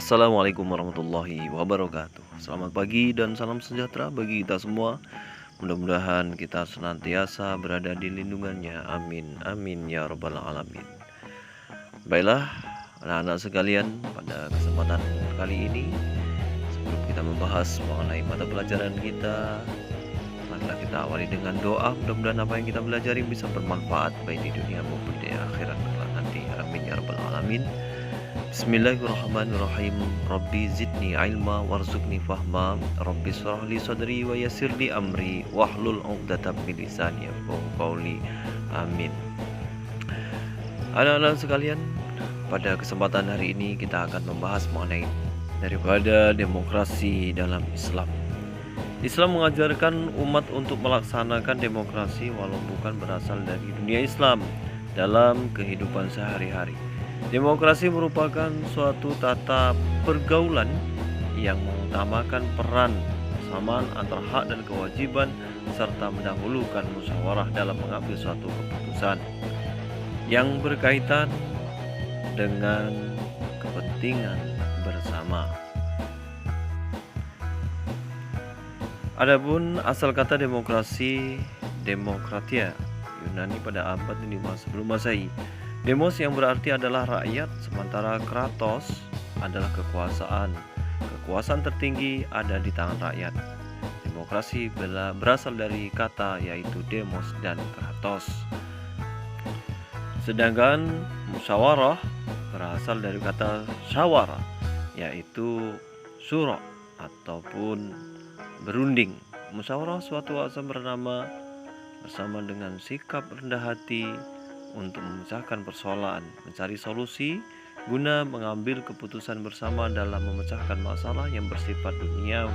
Assalamualaikum warahmatullahi wabarakatuh. Selamat pagi dan salam sejahtera bagi kita semua. Mudah-mudahan kita senantiasa berada di lindungannya. Amin, amin ya rabbal alamin. Baiklah anak-anak sekalian, pada kesempatan kali ini sebelum kita membahas mengenai mata pelajaran kita, marilah kita awali dengan doa. Mudah-mudahan apa yang kita pelajari bisa bermanfaat baik di dunia maupun di akhirat kelak nanti. Amin ya rabbal alamin. Bismillahirrahmanirrahim. Rabbi zidni ilma warzuqni fahma. Rabbi shrah li sadri wa yassir li amri wahlul 'uqdatam min lisani yafqahu qawli. Amin. Anak-anak sekalian, pada kesempatan hari ini kita akan membahas mengenai daripada demokrasi dalam Islam. Islam mengajarkan umat untuk melaksanakan demokrasi walau bukan berasal dari dunia Islam dalam kehidupan sehari-hari. Demokrasi merupakan suatu tata pergaulan yang mengutamakan peran persamaan antara hak dan kewajiban serta mendahulukan musyawarah dalam mengambil suatu keputusan yang berkaitan dengan kepentingan bersama. Adapun asal kata demokrasi, demokratia, Yunani pada abad 5 sebelum Masehi. Demos yang berarti adalah rakyat, sementara kratos adalah kekuasaan. Kekuasaan tertinggi ada di tangan rakyat. Demokrasi berasal dari kata yaitu demos dan kratos. Sedangkan musyawarah berasal dari kata syawara yaitu syura ataupun berunding. Musyawarah suatu asam bernama bersama dengan sikap rendah hati untuk memecahkan persoalan, mencari solusi guna mengambil keputusan bersama dalam memecahkan masalah yang bersifat duniawi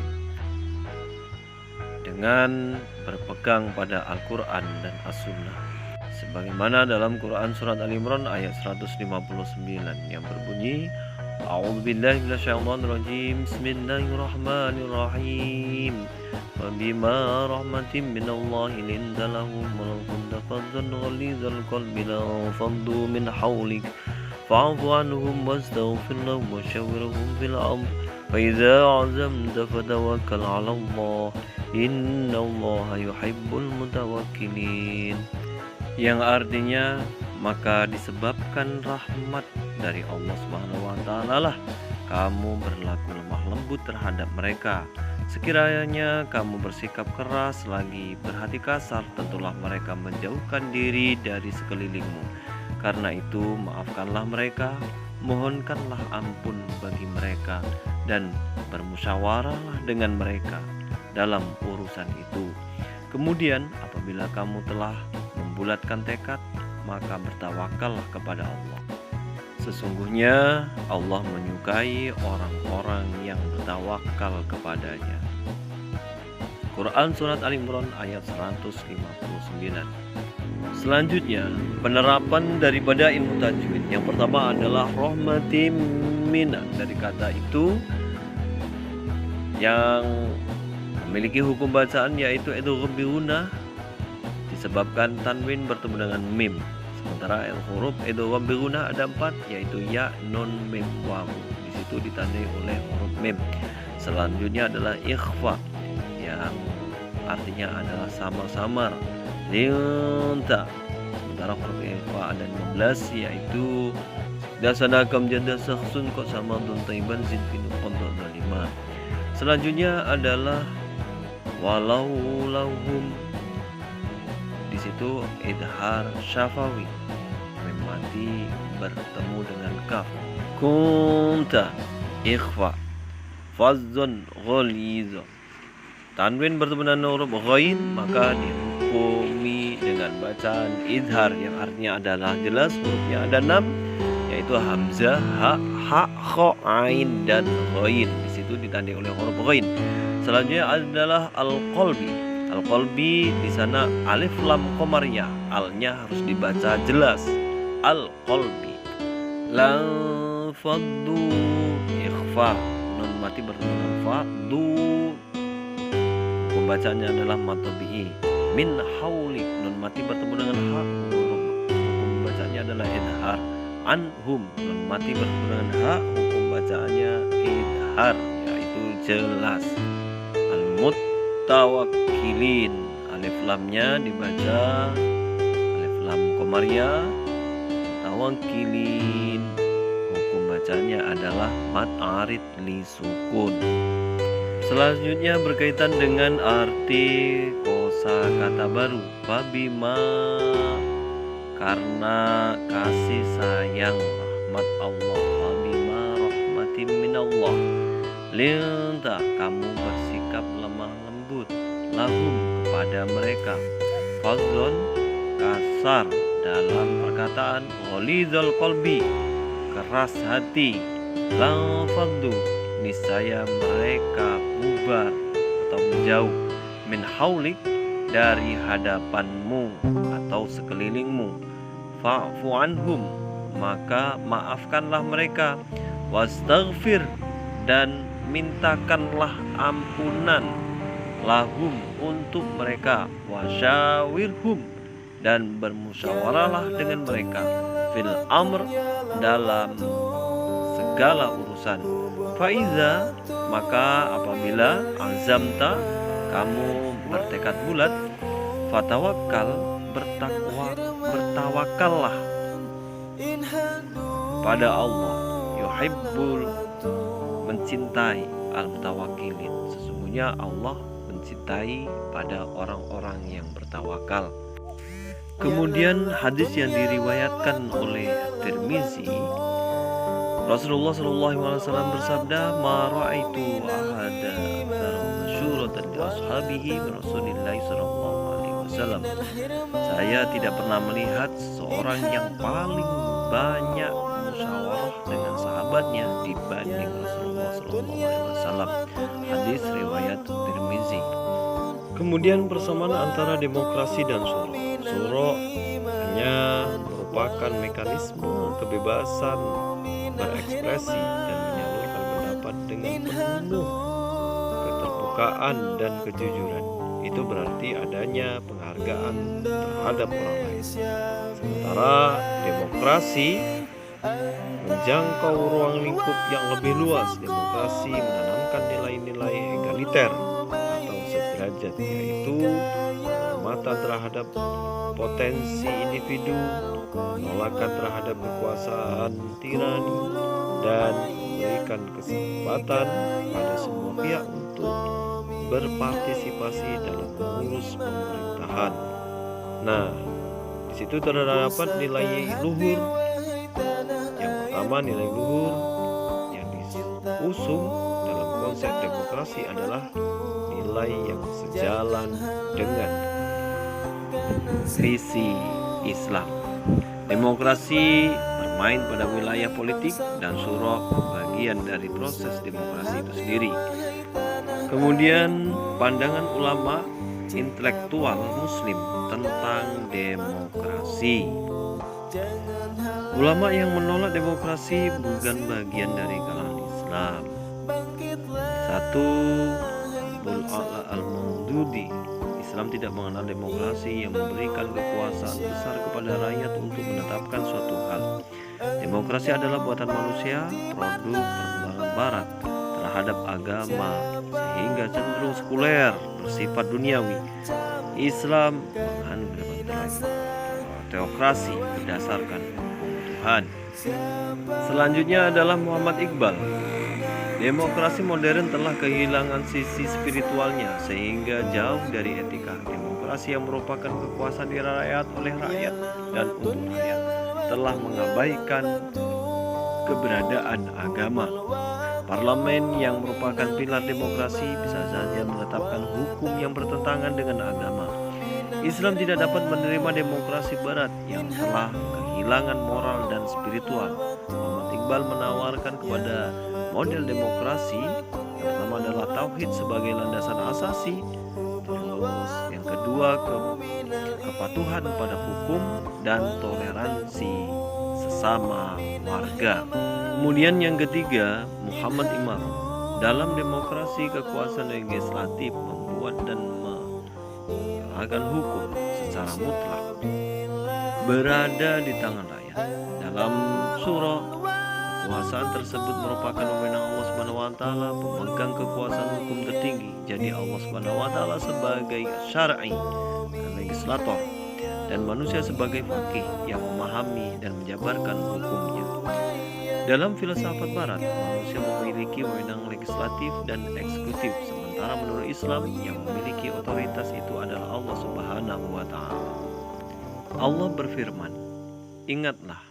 dengan berpegang pada Al-Quran dan As-Sunnah, sebagaimana dalam Quran surat Al-Imran ayat 159 yang berbunyi A'udzubillahi minasyaitonirrajim. Bismillahirrahmanirrahim. Wa bima rahmatin minallahi linta lahum wa kunta faddan ghalizal qalbi lanfaddu min hawlik fa'fu anhum wastaghfir lahum wa shawirhum fil amr fa idza 'azamta fatawakkal 'ala Allah innallaha yuhibbul mutawakkilin, yang artinya maka disebabkan rahmat dari Allah Subhanahu wa taala lah kamu berlaku lemah lembut terhadap mereka. Sekiranya kamu bersikap keras lagi berhati kasar, tentulah mereka menjauhkan diri dari sekelilingmu. Karena itu maafkanlah mereka, mohonkanlah ampun bagi mereka, dan bermusyawarahlah dengan mereka dalam urusan itu. Kemudian apabila kamu telah membulatkan tekad, maka bertawakallah kepada Allah. Sesungguhnya Allah menyukai orang-orang yang bertawakal kepadanya. Quran surat Al-Imran ayat 159. Selanjutnya, penerapan daripada ilmu tajwid. Yang pertama adalah rahmatim mina, dari kata itu yang memiliki hukum bacaan yaitu idgham disebabkan tanwin bertemu dengan mim. Sementara huruf idgham bi gunah ada 4 yaitu ya, nun, mim, waw. Di situ ditandai oleh huruf mim. Selanjutnya adalah ikhfa yang artinya adalah samar-samar. Linta. Sementara huruf ikhfa ada 15 yaitu dasanakam janda sakhsun kok sama dun taiban zid bin qadda 5. Selanjutnya adalah walau lahum. Di situ idhar syafawi, mim mati bertemu dengan kaf. Kunta ikhfa fazzun ghaliza, tanwin bertemu dengan huruf ghain maka dihukumi dengan bacaan idhar yang artinya adalah jelas. Hurufnya ada 6 yaitu hamzah, ha, kha, ain dan ghain. Di situ ditandai oleh huruf ghain. Selanjutnya adalah al-qalbi. Al-qalbi di sana alif lam qamariyah, alnya harus dibaca jelas. Al-qalbi. La faddu ikhfa, nun mati bertemu dengan faddu. Pembacanya adalah matabi'i. Min haulik, nun mati bertemu dengan ha. Pembacanya adalah idhar. Anhum, nun mati bertemu dengan ha. Hukum bacaannya zahar, yaitu jelas. Al-Muttawakkilin, alif lamnya dibaca alif lam komariah. Tawakkilin, hukum bacanya adalah mat arid li sukun. Selanjutnya berkaitan dengan arti kosakata baru. Fabima, karena kasih sayang rahmat Allah. Fabima rahmatin minallah, linta, kamu bersikap lemah lembut, lahum, kepada mereka. Fadzon, kasar dalam perkataan. Ghalidhul qalbi, keras hati. Lang faddu, niscaya mereka bubar atau menjauh. Min haulik, dari hadapanmu atau sekelilingmu. Fa'fu anhum, maka maafkanlah mereka. Wastaghfir, dan mintakanlah ampunan. Lahum, untuk mereka. Wasyawirhum, dan bermusyawarahlah dengan mereka. Fil amr, dalam segala urusan. Faiza, maka apabila azamta, kamu bertekad bulat. Fatawakkal, bertawakallah pada Allah. Yuhibbul, mencintai al-mutawakkilin, sesungguhnya Allah mencintai pada orang-orang yang bertawakal. Kemudian hadis yang diriwayatkan oleh Tirmizi, Rasulullah SAW bersabda, "Ma ra'aitu ahada masyuratan li ashabihi Rasulillah SAW." Saya tidak pernah melihat seseorang yang paling banyak musyawarah dengan sahabatnya dibanding Rasulullah SAW. Hadis riwayat Tirmizi. Kemudian persamaan antara demokrasi dan syuro. Syuro hanya merupakan mekanisme kebebasan berekspresi dan menyalurkan pendapat dengan penuh keterbukaan dan kejujuran. Itu berarti adanya penghargaan terhadap orang lain. Sementara demokrasi menjangkau ruang lingkup yang lebih luas. Demokrasi menanamkan nilai-nilai egaliter atau sederajat, yaitu penghormatan terhadap potensi individu, penolakan terhadap kekuasaan tirani, dan memberikan kesempatan pada semua pihak untuk berpartisipasi dalam mengurus pemerintahan. Nah, di situ terdapat nilai luhur. Yang pertama, nilai luhur yang diusung dalam konsep demokrasi adalah nilai yang sejalan dengan visi Islam. Demokrasi bermain pada wilayah politik dan syuro bagian dari proses demokrasi itu sendiri. Kemudian pandangan ulama intelektual muslim tentang demokrasi. Ulama yang menolak demokrasi bukan bagian dari kalangan Islam. 1. Abul A'la al-Maududi, Islam tidak mengenal demokrasi yang memberikan kekuasaan besar kepada rakyat untuk menetapkan suatu hal. Demokrasi adalah buatan manusia, produk perkembangan barat terhadap agama, sehingga cenderung sekuler, bersifat duniawi. Islam menganut teokrasi berdasarkan hukum Tuhan. Selanjutnya adalah Muhammad Iqbal. Demokrasi modern telah kehilangan sisi spiritualnya sehingga jauh dari etika. Demokrasi yang merupakan kekuasaan di rakyat oleh rakyat dan untuk rakyat telah mengabaikan keberadaan agama. Parlemen yang merupakan pilar demokrasi bisa saja menetapkan hukum yang bertentangan dengan agama. Islam tidak dapat menerima demokrasi barat yang telah kehilangan moral dan spiritual. Muhammad Iqbal menawarkan kepada model demokrasi yang pertama adalah tauhid sebagai landasan asasi, terus yang kedua kepatuhan pada hukum dan toleransi sesama warga. Kemudian yang ketiga, Muhammad Imam. Dalam demokrasi, kekuasaan legislatif membuat dan menegakkan hukum secara mutlak berada di tangan rakyat. Dalam surah, kekuasaan tersebut merupakan wewenang Allah Subhanahu wa wa taala pemegang kekuasaan hukum tertinggi. Jadi Allah Subhanahu wa taala sebagai syar'i dan legislator, dan manusia sebagai faqih yang memahami dan menjabarkan hukumnya. Dalam filsafat barat, manusia memiliki wewenang legislatif dan eksekutif, sementara menurut Islam yang memiliki otoritas itu adalah Allah Subhanahu wa taala. Allah berfirman, "Ingatlah,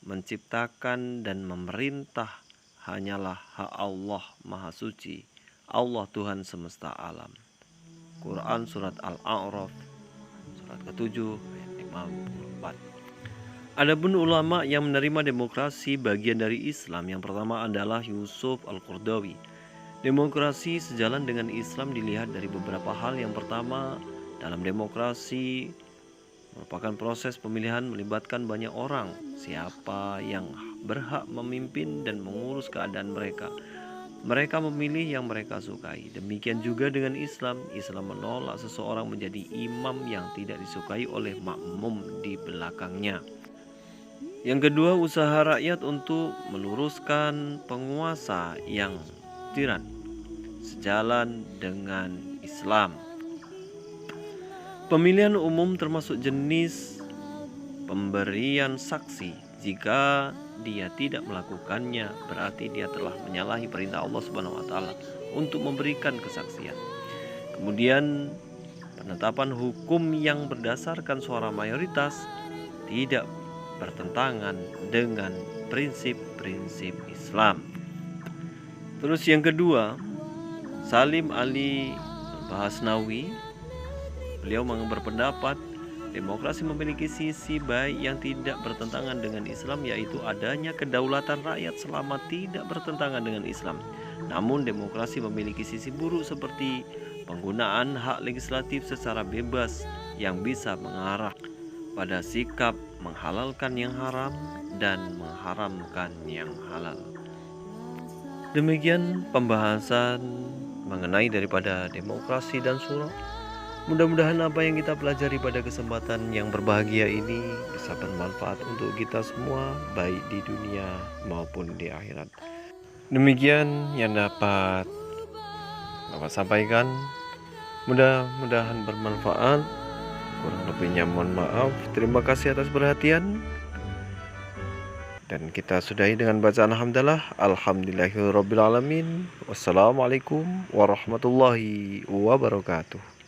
menciptakan dan memerintah hanyalah hak Allah Maha Suci, Allah Tuhan semesta alam." Quran Surat Al-A'raf surat ke-7 ayat 54. Adapun ulama yang menerima demokrasi bagian dari Islam, yang pertama adalah Yusuf Al-Qaradawi. Demokrasi sejalan dengan Islam dilihat dari beberapa hal. Yang pertama, dalam demokrasi merupakan proses pemilihan melibatkan banyak orang. Siapa yang berhak memimpin dan mengurus keadaan mereka. Mereka memilih yang mereka sukai. Demikian juga dengan Islam. Islam menolak seseorang menjadi imam yang tidak disukai oleh makmum di belakangnya. Yang kedua, usaha rakyat untuk meluruskan penguasa yang tiran sejalan dengan Islam. Pemilihan umum termasuk jenis pemberian saksi. Jika dia tidak melakukannya, berarti dia telah menyalahi perintah Allah Subhanahu wa taala untuk memberikan kesaksian. Kemudian, penetapan hukum yang berdasarkan suara mayoritas tidak bertentangan dengan prinsip-prinsip Islam. Terus yang kedua, Salim Ali Bahasnawi, beliau berpendapat demokrasi memiliki sisi baik yang tidak bertentangan dengan Islam, yaitu adanya kedaulatan rakyat selama tidak bertentangan dengan Islam. Namun demokrasi memiliki sisi buruk seperti penggunaan hak legislatif secara bebas yang bisa mengarah pada sikap menghalalkan yang haram dan mengharamkan yang halal. Demikian pembahasan mengenai daripada demokrasi dan syura. Mudah-mudahan apa yang kita pelajari pada kesempatan yang berbahagia ini bisa bermanfaat untuk kita semua, baik di dunia maupun di akhirat. Demikian yang dapat Bapak sampaikan. Mudah-mudahan bermanfaat. Kurang lebihnya mohon maaf. Terima kasih atas perhatian. Dan kita sudahi dengan bacaan alhamdulillah. Alhamdulillahirabbil alamin. Wassalamualaikum warahmatullahi wabarakatuh.